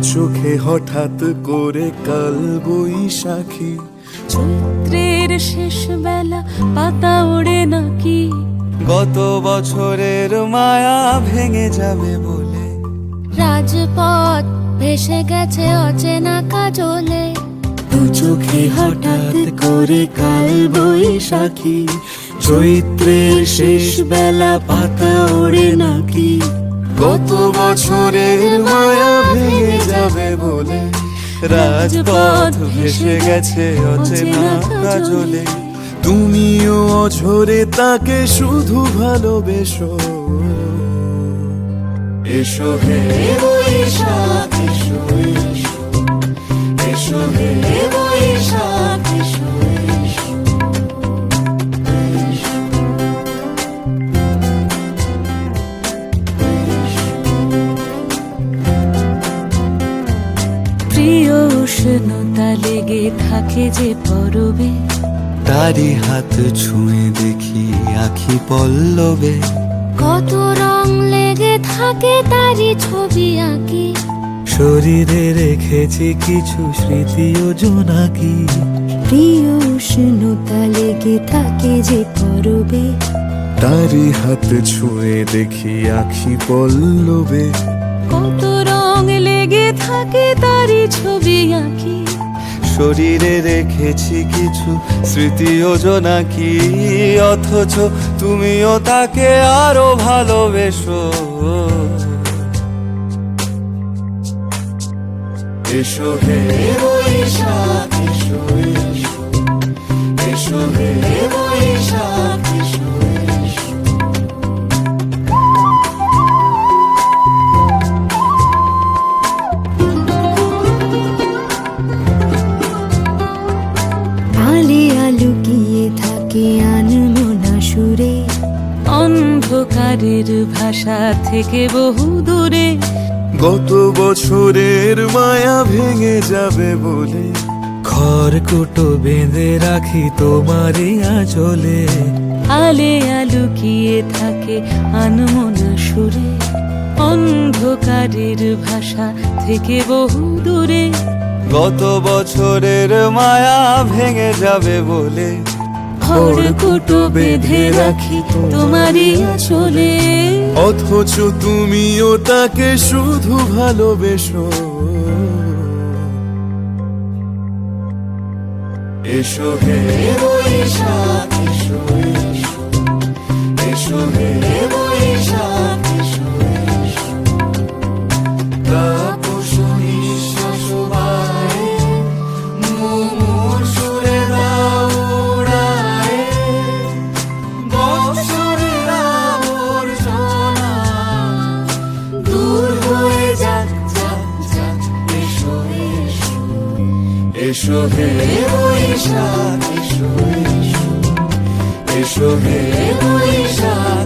চোখে হঠাৎ করে কাল বৈশাখী, চৈত্রের শেষ বেলা পাতা ওড়ে নাকি, গত বছরের মায়া ভেঙে যাবে বলে, রাজপথ ভেসে গেছে অচেনা কাজলে, দু চোখে হঠাৎ করে কাল বৈশাখী, চৈত্রের শেষ বেলা পাতা ওড়ে নাকি, গত বছরের মায়া ভেঙে যাবে বলে, রাজপথ ভেসে গেছে অচেনা কাজলে, তুমিও অঝরে তাকে শুধু ভালোবেসো। এসো হে বৈশাখ এসো, এসো হে বৈশাখ এসো। প্রিয় উষ্ণতা লেগে থাকে যে পরবে, তারি হাত ছুঁয়ে দেখি আখি পল্লবে, কত রং লেগে থাকে তারই ছবি আঁকি, শরীরে রেখেছি কিছু স্মৃতি ও জোনাকি, প্রিয় উষ্ণতা লেগে থাকে যে পরবে, তারি হাত ছুঁয়ে দেখি আখি পল্লবে, কত রং লেগে থাকে তারই ছবি আঁকি, শরীরে রেখেছি কিছু স্মৃতি ও জোনাকি, অথচ তুমিও তাকে আরো ভালোবেসো। এসো হে বৈশাখ এসো, এসো হে বৈশাখ এসো। আলিয়া লুকিয়ে থাকে আনমনা সুরে, অন্ধকারের ভাষা থেকে বহু দূরে, গত বছরের মায়া ভেঙে যাবে বলে, খড়কুটো বেঁধে রাখি তোমারই আঁচলে, আলিয়া লুকিয়ে থাকে আনমনা সুরে, অন্ধকারের ভাষা থেকে বহু দূরে, গত বছরের মায়া ভেঙে যাবে বলে, খড়কুটো বেঁধে রাখি তোমারই আঁচলে, অথচ তুমিও তাকে শুধু ভালোবেসো। এসো হে বৈশাখ এসো, এসো হে বৈশাখ এসো। তাপস নিঃশ্বাস বায়ে, মুমুর সুরে দাও উড়ায়ে, বৎসরের আবর্জনা দূর হয়ে যাক যাক যাক। এসো এসো, এসো হে বৈশাখ এসো, এসো হে বৈশাখ।